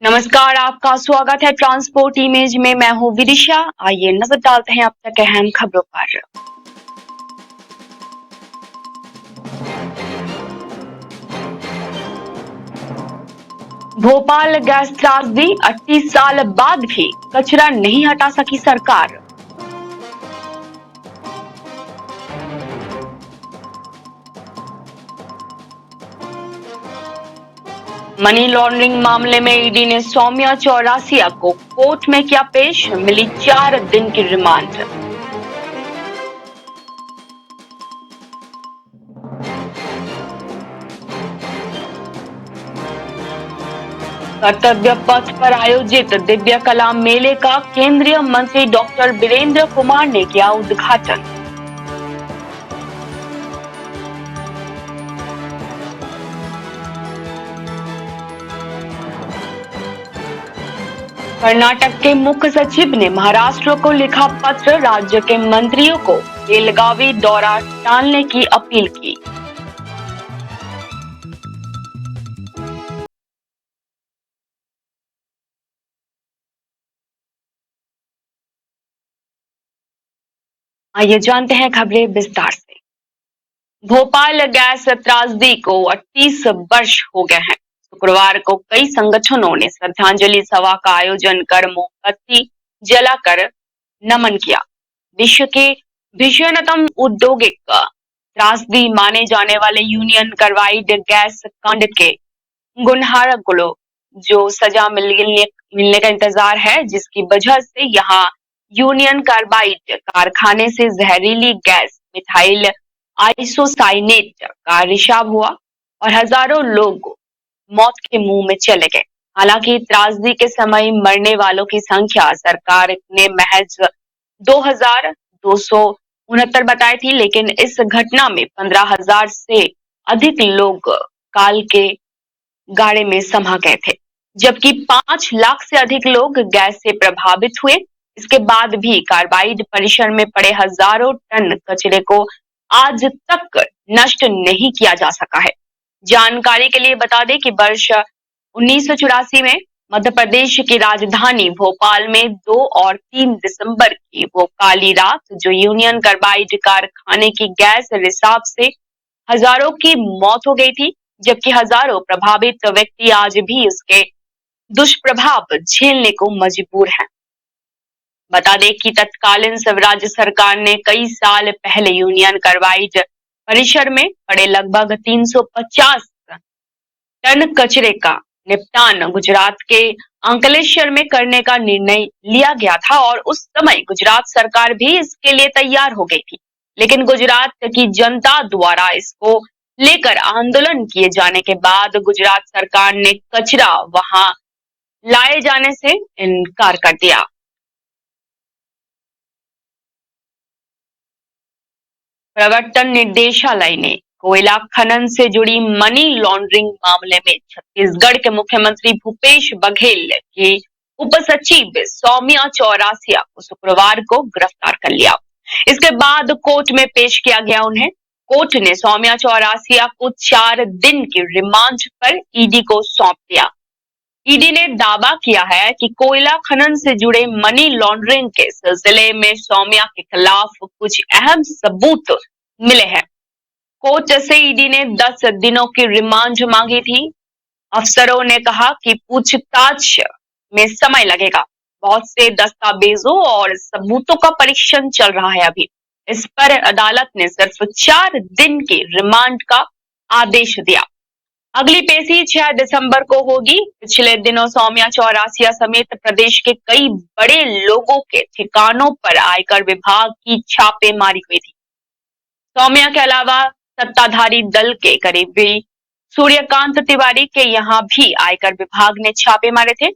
नमस्कार, आपका स्वागत है ट्रांसपोर्ट इमेज में। मैं हूँ विदिशा। आइए नजर डालते हैं अब तक अहम खबरों पर। भोपाल गैस त्रासदी, 38 साल बाद भी कचरा नहीं हटा सकी सरकार। मनी लॉन्ड्रिंग मामले में ईडी ने सौम्या चौरासिया को कोर्ट में किया पेश, मिली 4 दिन की रिमांड। कर्तव्य पथ पर आयोजित दिव्य कला मेले का केंद्रीय मंत्री डॉक्टर वीरेंद्र कुमार ने किया उद्घाटन। कर्नाटक के मुख्य सचिव ने महाराष्ट्र को लिखा पत्र, राज्य के मंत्रियों को बेलगावी दौरा टालने की अपील की। आइए जानते हैं खबरें विस्तार से। भोपाल गैस त्रासदी को 38 वर्ष हो गए हैं। शुक्रवार को कई संगठनों ने श्रद्धांजलि सभा का आयोजन कर मोमबत्ती जलाकर नमन किया। विश्व के भीषणतम औद्योगिक त्रासदी माने जाने वाले यूनियन कार्बाइड गैस कांड के गुनहगारों को जो सजा मिलने का इंतजार है, जिसकी वजह से यहाँ यूनियन कार्बाइड कारखाने से जहरीली गैस मिथाइल आइसोसाइनेट का रिसाव हुआ और हजारों लोग मौत के मुंह में चले गए। हालांकि त्रासदी के समय मरने वालों की संख्या सरकार ने महज 2,269 बताई थी, लेकिन इस घटना में 15,000 से अधिक लोग काल के गाड़े में समा गए थे, जबकि 5 लाख से अधिक लोग गैस से प्रभावित हुए। इसके बाद भी कार्बाइड परिसर में पड़े हजारों टन कचरे को आज तक नष्ट नहीं किया जा सका है। जानकारी के लिए बता दें कि वर्ष 1984 में मध्य प्रदेश की राजधानी भोपाल में 2 और 3 दिसंबर की वो काली रात, जो यूनियन कार्बाइड कारखाने की गैस रिसाव से हजारों की मौत हो गई थी, जबकि हजारों प्रभावित व्यक्ति आज भी उसके दुष्प्रभाव झेलने को मजबूर हैं। बता दें कि तत्कालीन राज्य सरकार ने कई साल पहले यूनियन कार्बाइड परिसर में पड़े लगभग 350 टन कचरे का निपटान गुजरात के अंकलेश्वर में करने का निर्णय लिया गया था और उस समय गुजरात सरकार भी इसके लिए तैयार हो गई थी। लेकिन गुजरात की जनता द्वारा इसको लेकर आंदोलन किए जाने के बाद गुजरात सरकार ने कचरा वहां लाए जाने से इनकार कर दिया। प्रवर्तन निदेशालय ने कोयला खनन से जुड़ी मनी लॉन्ड्रिंग मामले में छत्तीसगढ़ के मुख्यमंत्री भूपेश बघेल की उप सचिव सौम्या चौरासिया को शुक्रवार को गिरफ्तार कर लिया। इसके बाद कोर्ट में पेश किया गया उन्हें। कोर्ट ने सौम्या चौरासिया को 4 दिन की रिमांड पर ईडी को सौंप दिया। ईडी ने दावा किया है कि कोयला खनन से जुड़े मनी लॉन्ड्रिंग के सिलसिले में सौम्या के खिलाफ कुछ अहम सबूत मिले हैं। कोर्ट से ईडी ने 10 दिनों की रिमांड मांगी थी। अफसरों ने कहा कि पूछताछ में समय लगेगा, बहुत से दस्तावेजों और सबूतों का परीक्षण चल रहा है अभी। इस पर अदालत ने सिर्फ 4 दिन की रिमांड का आदेश दिया। अगली पेशी 6 दिसंबर को होगी। पिछले दिनों सौम्या चौरासिया समेत प्रदेश के कई बड़े लोगों के ठिकानों पर आयकर विभाग की छापेमारी हुई थी। सौम्या के अलावा सत्ताधारी दल के करीबी सूर्यकांत तिवारी के यहाँ भी आयकर विभाग ने छापे मारे थे।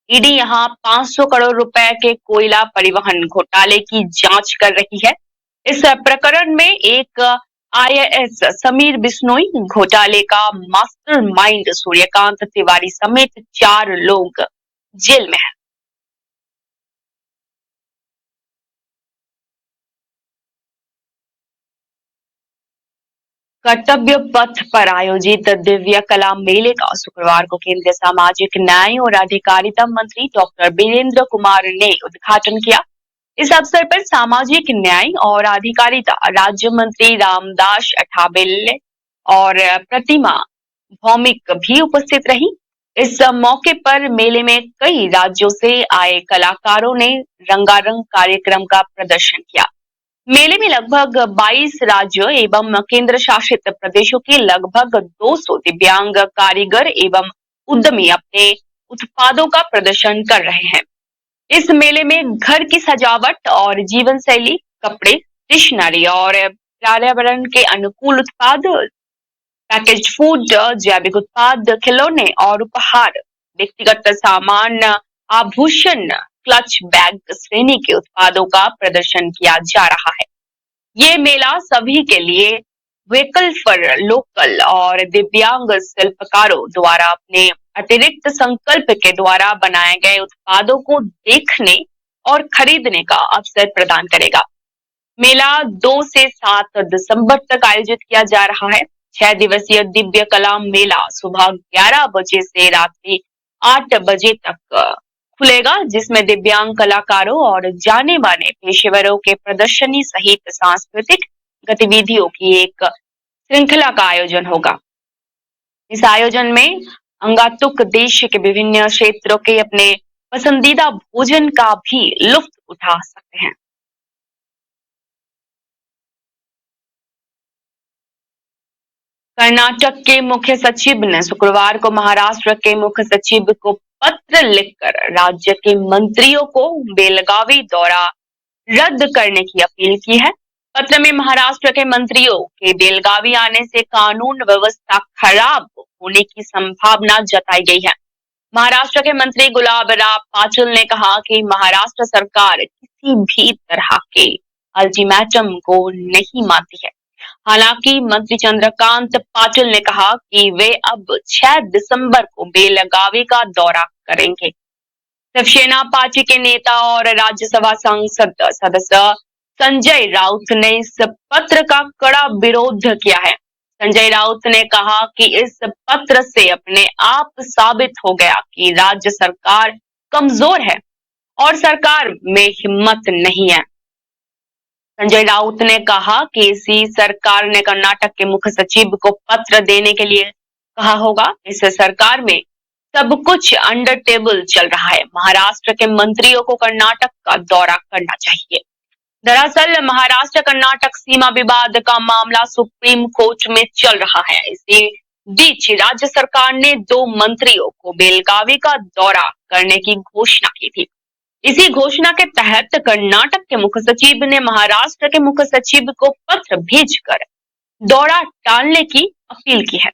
ईडी यहाँ 500 करोड़ रुपए के कोयला परिवहन घोटाले की जांच कर रही है। इस प्रकरण में एक आईएएस समीर बिश्नोई, घोटाले का मास्टरमाइंड सूर्यकांत तिवारी समेत 4 लोग जेल में हैं। कर्तव्य पथ पर आयोजित दिव्य कला मेले का शुक्रवार को केंद्रीय सामाजिक न्याय और अधिकारिता मंत्री डॉक्टर वीरेंद्र कुमार ने उद्घाटन किया। इस अवसर पर सामाजिक न्याय और अधिकारिता राज्य मंत्री रामदास अठावले और प्रतिमा भौमिक भी उपस्थित रही। इस मौके पर मेले में कई राज्यों से आए कलाकारों ने रंगारंग कार्यक्रम का प्रदर्शन किया। मेले में लगभग 22 राज्य एवं केंद्र शासित प्रदेशों के लगभग 200 दिव्यांग कारीगर एवं उद्यमी अपने उत्पादों का प्रदर्शन कर रहे हैं। इस मेले में घर की सजावट और जीवन शैली, कपड़े, स्टेशनरी और पर्यावरण के अनुकूल उत्पाद, पैकेज फूड, जैविक उत्पाद, खिलौने और उपहार, व्यक्तिगत सामान, आभूषण, क्लच बैग श्रेणी के उत्पादों का प्रदर्शन किया जा रहा है। ये मेला सभी के लिए वोकल फॉर लोकल और दिव्यांग शिल्पकारों द्वारा अपने अतिरिक्त संकल्प के द्वारा बनाए गए उत्पादों को देखने और खरीदने का अवसर प्रदान करेगा। मेला 2 से 7 दिसंबर तक आयोजित किया जा रहा है। 6 दिवसीय दिव्य कला मेला सुबह 11 बजे से रात्रि 8 बजे तक खुलेगा, जिसमें दिव्यांग कलाकारों और जाने माने पेशेवरों के प्रदर्शनी सहित सांस्कृतिक गतिविधियों की एक श्रृंखला का आयोजन होगा। इस आयोजन में अंगातुक देश के विभिन्न क्षेत्रों के अपने पसंदीदा भोजन का भी लुत्फ उठा सकते हैं। कर्नाटक के मुख्य सचिव ने शुक्रवार को महाराष्ट्र के मुख्य सचिव को पत्र लिखकर राज्य के मंत्रियों को बेलगावी दौरा रद्द करने की अपील की है। पत्र में महाराष्ट्र के मंत्रियों के बेलगावी आने से कानून व्यवस्था खराब होने की संभावना जताई गई है। महाराष्ट्र के मंत्री गुलाबराव पाटिल ने कहा कि महाराष्ट्र सरकार किसी भी तरह के अल्टीमेटम को नहीं मानती है। हालांकि मंत्री चंद्रकांत पाटिल ने कहा कि वे अब 6 दिसंबर को बेलगावी का दौरा करेंगे। शिवसेना पार्टी के नेता और राज्यसभा सांसद सदस्य संजय राउत ने इस पत्र का कड़ा विरोध किया है। संजय राउत ने कहा कि इस पत्र से अपने आप साबित हो गया कि राज्य सरकार कमजोर है और सरकार में हिम्मत नहीं है। संजय राउत ने कहा कि इसी सरकार ने कर्नाटक के मुख्य सचिव को पत्र देने के लिए कहा होगा। इस सरकार में सब कुछ अंडर टेबल चल रहा है। महाराष्ट्र के मंत्रियों को कर्नाटक का दौरा करना चाहिए। दरअसल महाराष्ट्र कर्नाटक सीमा विवाद का मामला सुप्रीम कोर्ट में चल रहा है। इसी बीच राज्य सरकार ने 2 मंत्रियों को बेलगावी का दौरा करने की घोषणा की थी। इसी घोषणा के तहत कर्नाटक के मुख्य सचिव ने महाराष्ट्र के मुख्य सचिव को पत्र भेजकर दौरा टालने की अपील की है।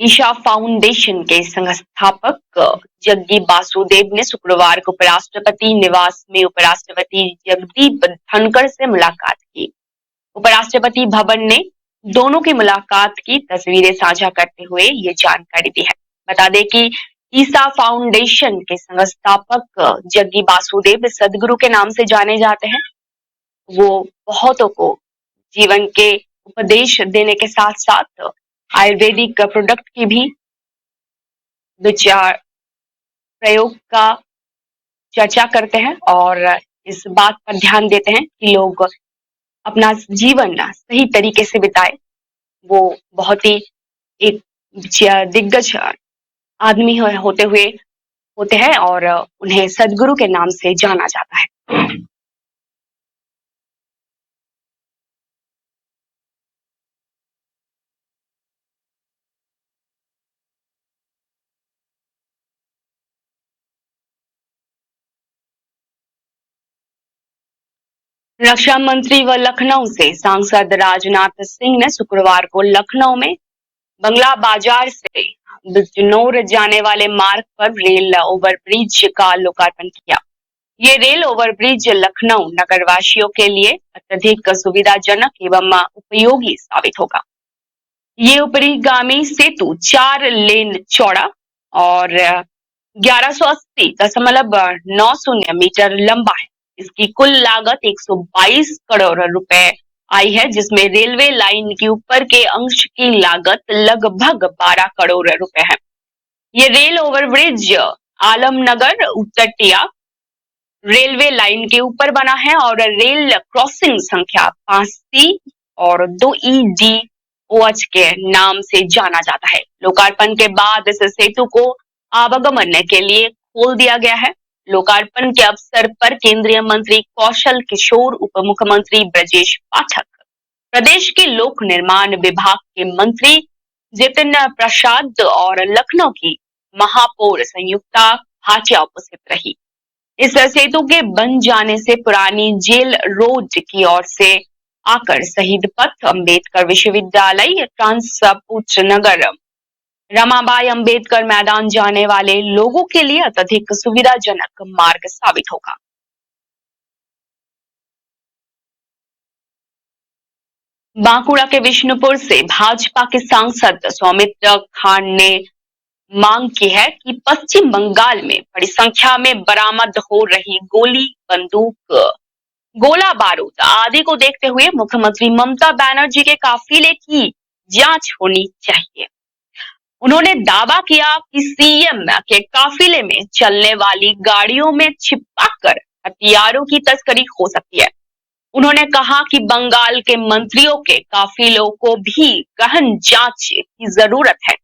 ईशा फाउंडेशन के संस्थापक जग्गी वासुदेव ने शुक्रवार को उपराष्ट्रपति निवास में उपराष्ट्रपति जगदीप धनखड़ से मुलाकात की। उपराष्ट्रपति भवन ने दोनों की मुलाकात की तस्वीरें साझा करते हुए ये जानकारी दी है। बता दें कि ईसा फाउंडेशन के संस्थापक जग्गी वासुदेव सदगुरु के नाम से जाने जाते हैं। वो बहुतों को जीवन के उपदेश देने के साथ साथ आयुर्वेदिक प्रोडक्ट की भी विचार प्रयोग का चर्चा करते हैं और इस बात पर ध्यान देते हैं कि लोग अपना जीवन सही तरीके से बिताए। वो बहुत ही एक दिग्गज आदमी होते हैं और उन्हें सदगुरु के नाम से जाना जाता है। रक्षा मंत्री व लखनऊ से सांसद राजनाथ सिंह ने शुक्रवार को लखनऊ में बंगला बाजार से बिजनौर जाने वाले मार्ग पर रेल ओवरब्रिज का लोकार्पण किया। ये रेल ओवरब्रिज लखनऊ नगरवासियों के लिए अत्यधिक सुविधाजनक एवं उपयोगी साबित होगा। ये ऊपरीगामी सेतु 4 लेन चौड़ा और 1180.90 मीटर लंबा है। इसकी कुल लागत 122 करोड़ रुपए आई है, जिसमें रेलवे लाइन के ऊपर के अंश की लागत लगभग 12 करोड़ रुपए है। ये rail overbridge Alamnagar Utretia railway line के ऊपर बना है और रेल क्रॉसिंग संख्या 5C और 2EDOH के नाम से जाना जाता है। लोकार्पण के बाद इस सेतु को आवागमन के लिए खोल दिया गया है। लोकार्पण के अवसर पर केंद्रीय मंत्री कौशल किशोर, उप मुख्यमंत्री ब्रजेश पाठक, प्रदेश के लोक निर्माण विभाग के मंत्री जितिन प्रसाद और लखनऊ की महापौर संयुक्ता भाटिया उपस्थित रही। इस सेतु के बन जाने से पुरानी जेल रोड की ओर से आकर शहीद पथ, अंबेडकर विश्वविद्यालय, ट्रांसपोर्ट नगर, रमाबाई अंबेडकर मैदान जाने वाले लोगों के लिए अत्यधिक सुविधाजनक मार्ग साबित होगा। बांकुड़ा के विष्णुपुर से भाजपा के सांसद सौमित्र खान ने मांग की है कि पश्चिम बंगाल में बड़ी संख्या में बरामद हो रही गोली, बंदूक, गोला बारूद आदि को देखते हुए मुख्यमंत्री ममता बनर्जी के काफिले की जांच होनी चाहिए। उन्होंने दावा किया कि सीएम के काफिले में चलने वाली गाड़ियों में छिपाकर हथियारों की तस्करी हो सकती है। उन्होंने कहा कि बंगाल के मंत्रियों के काफिलों को भी गहन जांच की जरूरत है।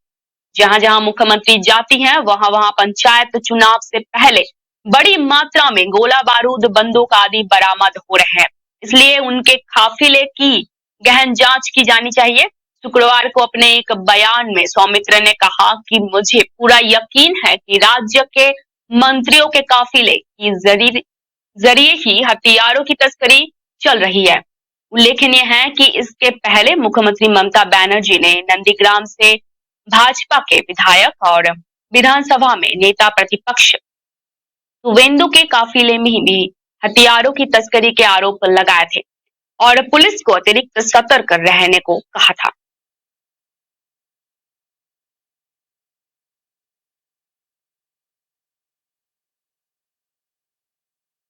जहां जहां मुख्यमंत्री जाती हैं, वहां वहां पंचायत चुनाव से पहले बड़ी मात्रा में गोला बारूद, बंदूक आदि बरामद हो रहे हैं। इसलिए उनके काफिले की गहन जांच की जानी चाहिए। शुक्रवार को अपने एक बयान में सौमित्र ने कहा कि मुझे पूरा यकीन है कि राज्य के मंत्रियों के काफिले की जरिए ही हथियारों की तस्करी चल रही है। उल्लेखनीय है कि इसके पहले मुख्यमंत्री ममता बनर्जी ने नंदीग्राम से भाजपा के विधायक और विधानसभा में नेता प्रतिपक्ष सुवेंदु के काफिले में भी हथियारों की तस्करी के आरोप लगाए थे और पुलिस को अतिरिक्त सतर्क रहने को कहा था।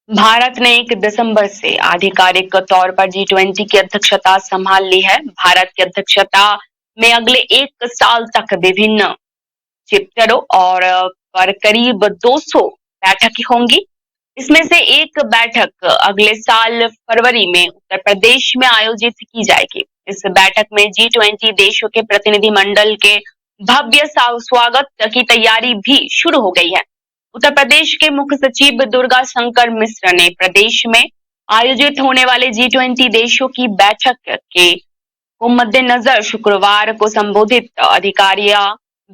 भारत ने 1 दिसंबर से आधिकारिक तौर पर G20 की अध्यक्षता संभाल ली है। भारत की अध्यक्षता में अगले 1 साल तक विभिन्न चैप्टरों और पर करीब 200 बैठकें होंगी। इसमें से एक बैठक अगले साल फरवरी में उत्तर प्रदेश में आयोजित की जाएगी। इस बैठक में G20 देशों के प्रतिनिधिमंडल के भव्य स्वागत की तैयारी भी शुरू हो गई है। उत्तर प्रदेश के मुख्य सचिव दुर्गा शंकर मिश्र ने प्रदेश में आयोजित होने वाले G20 देशों की बैठक के को मद्देनजर शुक्रवार को संबोधित अधिकारियों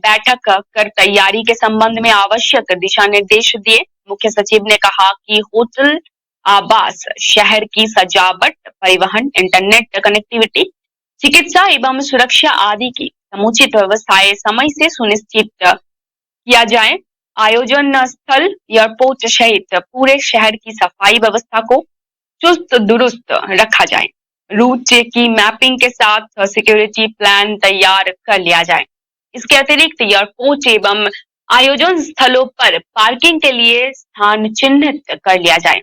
बैठक कर तैयारी के संबंध में आवश्यक दिशा निर्देश दिए। मुख्य सचिव ने कहा कि होटल, आवास, शहर की सजावट, परिवहन, इंटरनेट कनेक्टिविटी, चिकित्सा एवं सुरक्षा आदि की समुचित व्यवस्थाएं समय से सुनिश्चित किया जाए। आयोजन स्थल, एयरपोर्ट सहित पूरे शहर की सफाई व्यवस्था को चुस्त दुरुस्त रखा जाए। रूट की मैपिंग के साथ सिक्योरिटी प्लान तैयार कर लिया जाए। इसके अतिरिक्त एयरपोर्ट एवं आयोजन स्थलों पर पार्किंग के लिए स्थान चिन्हित कर लिया जाए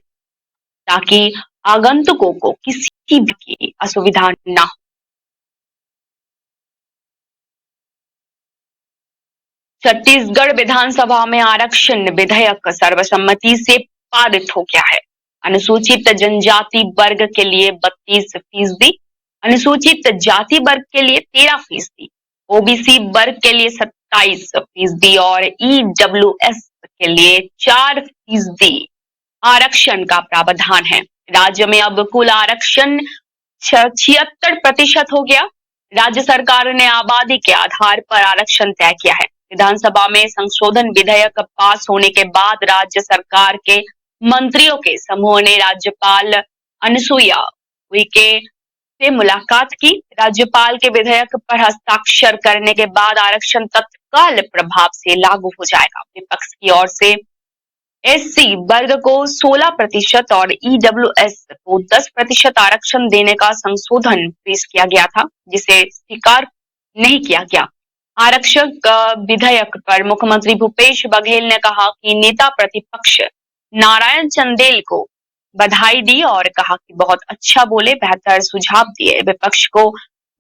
ताकि आगंतुकों को किसी भी की असुविधा न हो। छत्तीसगढ़ विधानसभा में आरक्षण विधेयक सर्वसम्मति से पारित हो गया है। अनुसूचित जनजाति वर्ग के लिए 32%, अनुसूचित जाति वर्ग के लिए 13%, ओबीसी वर्ग के लिए 27% और ईडब्ल्यूएस के लिए 4% आरक्षण का प्रावधान है। राज्य में अब कुल आरक्षण 76% हो गया। राज्य सरकार ने आबादी के आधार पर आरक्षण तय किया है। विधानसभा में संशोधन विधेयक पास होने के बाद राज्य सरकार के मंत्रियों के समूह ने राज्यपाल अनुसुईया उइके से मुलाकात की। राज्यपाल के विधेयक पर हस्ताक्षर करने के बाद आरक्षण तत्काल प्रभाव से लागू हो जाएगा। विपक्ष की ओर से एससी वर्ग को 16% और ईडब्ल्यूएस को 10% आरक्षण देने का संशोधन पेश किया गया था, जिसे स्वीकार नहीं किया गया। आरक्षक विधेयक पर मुख्यमंत्री भूपेश बघेल ने कहा कि नेता प्रतिपक्ष नारायण चंदेल को बधाई दी और कहा कि बहुत अच्छा बोले, बेहतर सुझाव दिए। विपक्ष को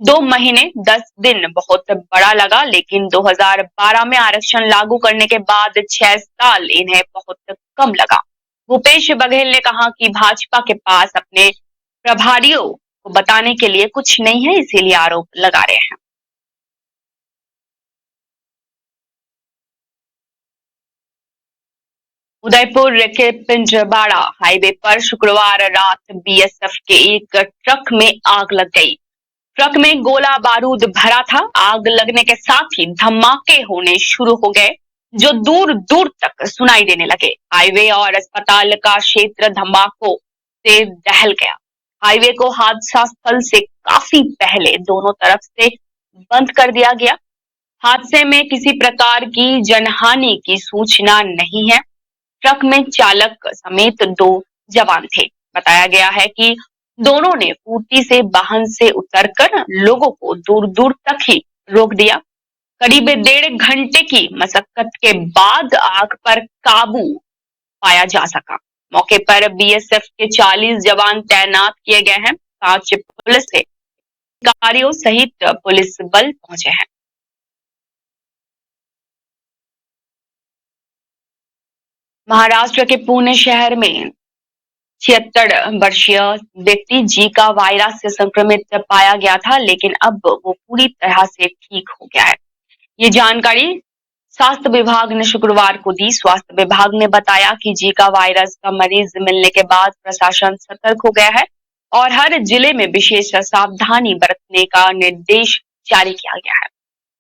2 महीने 10 दिन बहुत बड़ा लगा, लेकिन 2012 में आरक्षण लागू करने के बाद 6 साल इन्हें बहुत कम लगा। भूपेश बघेल ने कहा कि भाजपा के पास अपने प्रभारियों को बताने के लिए कुछ नहीं है, इसीलिए आरोप लगा रहे हैं। उदयपुर के पिंजरबाड़ा हाईवे पर शुक्रवार रात बीएसएफ के एक ट्रक में आग लग गई। ट्रक में गोला बारूद भरा था। आग लगने के साथ ही धमाके होने शुरू हो गए, जो दूर दूर तक सुनाई देने लगे। हाईवे और अस्पताल का क्षेत्र धमाकों से दहल गया। हाईवे को हादसा स्थल से काफी पहले दोनों तरफ से बंद कर दिया गया। हादसे में किसी प्रकार की जनहानि की सूचना नहीं है। ट्रक में चालक समेत 2 जवान थे। बताया गया है कि दोनों ने फुर्ती से वाहन से उतरकर लोगों को दूर दूर तक ही रोक दिया। करीब 1.5 घंटे की मशक्कत के बाद आग पर काबू पाया जा सका। मौके पर बीएसएफ के 40 जवान तैनात किए गए हैं। 5 पुलिस अधिकारियों सहित पुलिस बल पहुंचे हैं। महाराष्ट्र के पुणे शहर में 76 वर्षीय व्यक्ति जीका वायरस से संक्रमित पाया गया था, लेकिन अब वो पूरी तरह से ठीक हो गया है। ये जानकारी स्वास्थ्य विभाग ने शुक्रवार को दी। स्वास्थ्य विभाग ने बताया कि जीका वायरस का मरीज मिलने के बाद प्रशासन सतर्क हो गया है और हर जिले में विशेष सावधानी बरतने का निर्देश जारी किया गया है।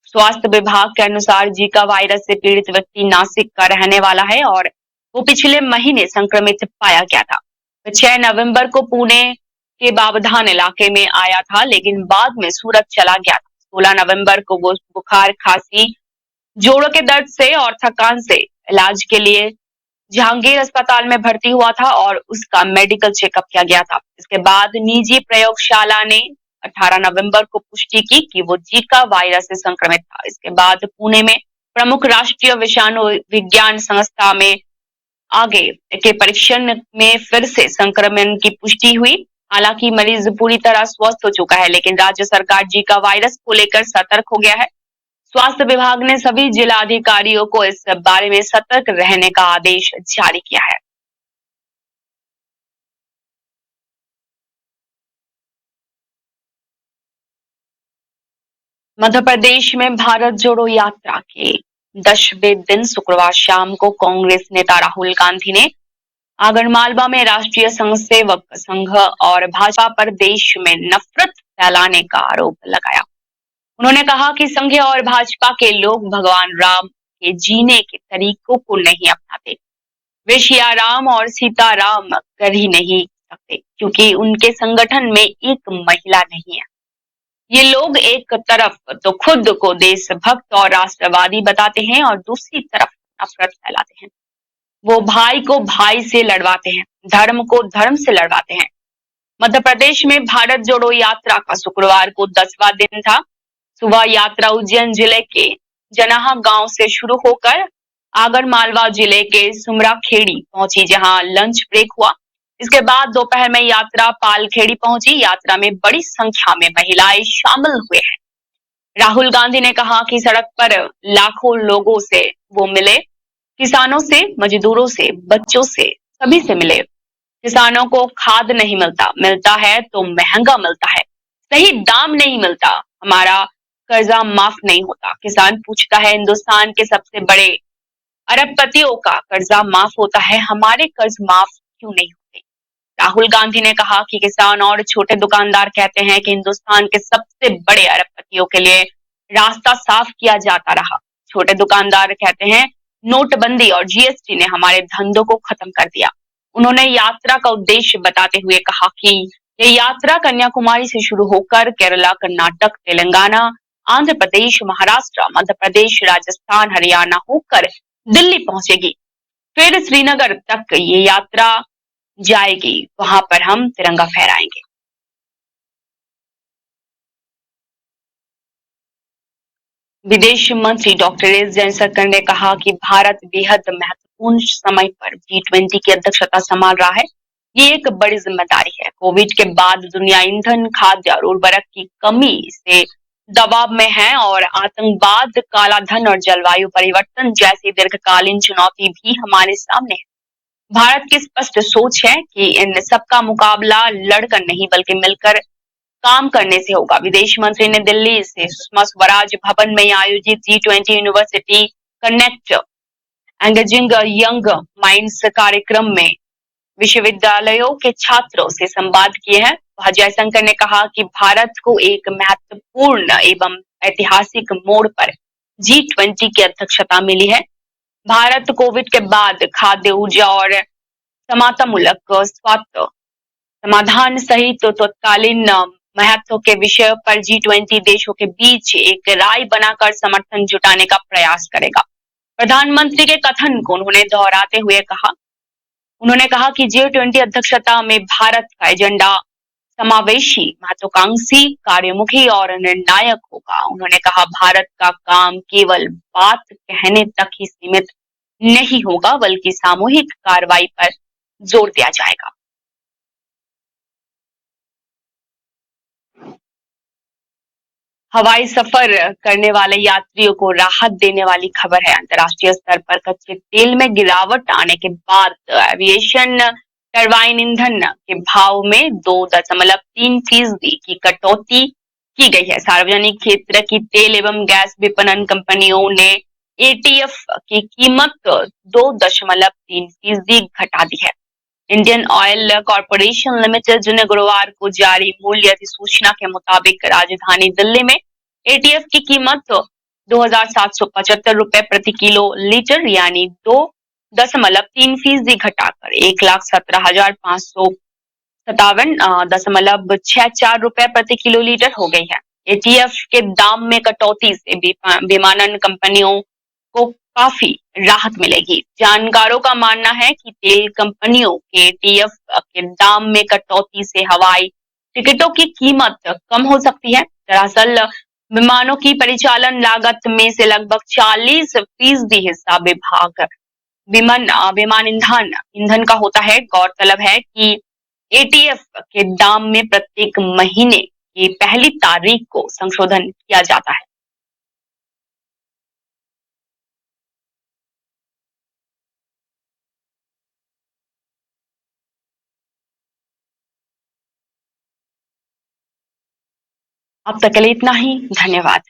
स्वास्थ्य विभाग के अनुसार जीका वायरस से पीड़ित व्यक्ति नासिक का रहने वाला है और वो पिछले महीने संक्रमित पाया गया था। 6 नवंबर को पुणे के बावधान इलाके में आया था, लेकिन बाद में सूरत चला गया था। 16 नवंबर को वो बुखार, खांसी, जोड़ों के दर्द से और थकान से इलाज के लिए जहांगीर अस्पताल में भर्ती हुआ था और उसका मेडिकल चेकअप किया गया था। इसके बाद निजी प्रयोगशाला ने 18 नवंबर को पुष्टि की कि वो जीका वायरस से संक्रमित था। इसके बाद पुणे में प्रमुख राष्ट्रीय विषाणु विज्ञान संस्था में आगे के परीक्षण में फिर से संक्रमण की पुष्टि हुई। हालांकि मरीज पूरी तरह स्वस्थ हो चुका है, लेकिन राज्य सरकार जीका वायरस को लेकर सतर्क हो गया है। स्वास्थ्य विभाग ने सभी जिलाधिकारियों को इस बारे में सतर्क रहने का आदेश जारी किया है। मध्य प्रदेश में भारत जोड़ो यात्रा के 10वें दिन शुक्रवार शाम को कांग्रेस नेता राहुल गांधी ने आगरमालवा में राष्ट्रीय स्वयंसेवक संघ और भाजपा पर देश में नफरत फैलाने का आरोप लगाया। उन्होंने कहा कि संघ और भाजपा के लोग भगवान राम के जीने के तरीकों को नहीं अपनाते। वे सिया राम और सीताराम कर ही नहीं सकते, क्योंकि उनके संगठन में एक महिला नहीं है। ये लोग एक तरफ तो खुद को देशभक्त और राष्ट्रवादी बताते हैं और दूसरी तरफ नफरत फैलाते हैं। वो भाई को भाई से लड़वाते हैं, धर्म को धर्म से लड़वाते हैं। मध्य प्रदेश में भारत जोड़ो यात्रा का शुक्रवार को 10वां दिन था। सुबह यात्रा उज्जैन जिले के जनाहा गांव से शुरू होकर आगरमालवा जिले के सुमराखेड़ी पहुंची, जहां लंच ब्रेक हुआ। इसके बाद दोपहर में यात्रा पालखेड़ी पहुंची। यात्रा में बड़ी संख्या में महिलाएं शामिल हुए हैं। राहुल गांधी ने कहा कि सड़क पर लाखों लोगों से वो मिले, किसानों से, मजदूरों से, बच्चों से, सभी से मिले। किसानों को खाद नहीं मिलता, मिलता है तो महंगा मिलता है, सही दाम नहीं मिलता, हमारा कर्जा माफ नहीं होता। किसान पूछता है हिंदुस्तान के सबसे बड़े अरबपतियों का कर्जा माफ होता है, हमारे कर्ज माफ क्यों नहीं होते। राहुल गांधी ने कहा कि किसान और छोटे दुकानदार कहते हैं कि हिंदुस्तान के सबसे बड़े अरबपतियों के लिए रास्ता साफ किया जाता रहा। छोटे दुकानदार कहते हैं नोटबंदी और जीएसटी ने हमारे धंधों को खत्म कर दिया। उन्होंने यात्रा का उद्देश्य बताते हुए कहा कि ये यात्रा कन्याकुमारी से शुरू होकर केरला, कर्नाटक, तेलंगाना, आंध्र प्रदेश, महाराष्ट्र, मध्य प्रदेश, राजस्थान, हरियाणा होकर दिल्ली पहुंचेगी। फिर श्रीनगर तक ये यात्रा जाएगी, वहां पर हम तिरंगा फहराएंगे। विदेश मंत्री डॉक्टर एस जयशंकर ने कहा कि भारत बेहद महत्वपूर्ण समय पर G20 की अध्यक्षता संभाल रहा है। ये एक बड़ी जिम्मेदारी है। कोविड के बाद दुनिया ईंधन, खाद्य और उर्वरक की कमी से दबाव में है और आतंकवाद, काला धन और जलवायु परिवर्तन जैसी दीर्घकालीन चुनौती भी हमारे सामने है। भारत की स्पष्ट सोच है कि इन सबका मुकाबला लड़कर नहीं बल्कि मिलकर काम करने से होगा। विदेश मंत्री ने दिल्ली से सुषमा स्वराज भवन में आयोजित G20 university connect engaging young minds कार्यक्रम में विश्वविद्यालयों के छात्रों से संवाद किए हैं। वह जयशंकर ने कहा कि भारत को एक महत्वपूर्ण एवं ऐतिहासिक मोड़ पर G20 की अध्यक्षता मिली है। भारत कोविड के बाद खाद्य, ऊर्जा और समातामूलक स्वास्थ्य समाधान सहित तो तत्कालीन महत्व के विषय पर G20 देशों के बीच एक राय बनाकर समर्थन जुटाने का प्रयास करेगा। प्रधानमंत्री के कथन को उन्होंने दोहराते हुए कहा कि G20 अध्यक्षता में भारत का एजेंडा समावेशी, महत्वाकांक्षी, कार्यमुखी और निर्णायक होगा। उन्होंने कहा भारत का काम केवल बात कहने तक ही सीमित नहीं होगा बल्कि सामूहिक कार्रवाई पर जोर दिया जाएगा। हवाई सफर करने वाले यात्रियों को राहत देने वाली खबर है। अंतर्राष्ट्रीय स्तर पर कच्चे तेल में गिरावट आने के बाद एविएशन टरबाइन ईंधन के भाव में 2.3% की कटौती की गई है। सार्वजनिक क्षेत्र की तेल एवं गैस विपणन कंपनियों ने एटीएफ की कीमत 2.3% घटा दी है। इंडियन ऑयल कॉरपोरेशन लिमिटेड ने गुरुवार को जारी मूल्य अधिसूचना के मुताबिक राजधानी दिल्ली में एटीएफ की कीमत 2,775 रुपए प्रति किलो लीटर यानी 2.3% घटाकर 1,17,557.64 रुपए प्रति किलो लीटर हो गई है। एटीएफ के दाम में कटौती से विमानन कंपनियों को काफी राहत मिलेगी। जानकारों का मानना है कि तेल कंपनियों के एटीएफ के दाम में कटौती से हवाई टिकटों की कीमत कम हो सकती है। दरअसल विमानों की परिचालन लागत में से लगभग 40% हिस्सा विमान ईंधन का होता है। गौरतलब है कि एटीएफ के दाम में प्रत्येक महीने की पहली तारीख को संशोधन किया जाता है। अब तक के लिए इतना ही। धन्यवाद।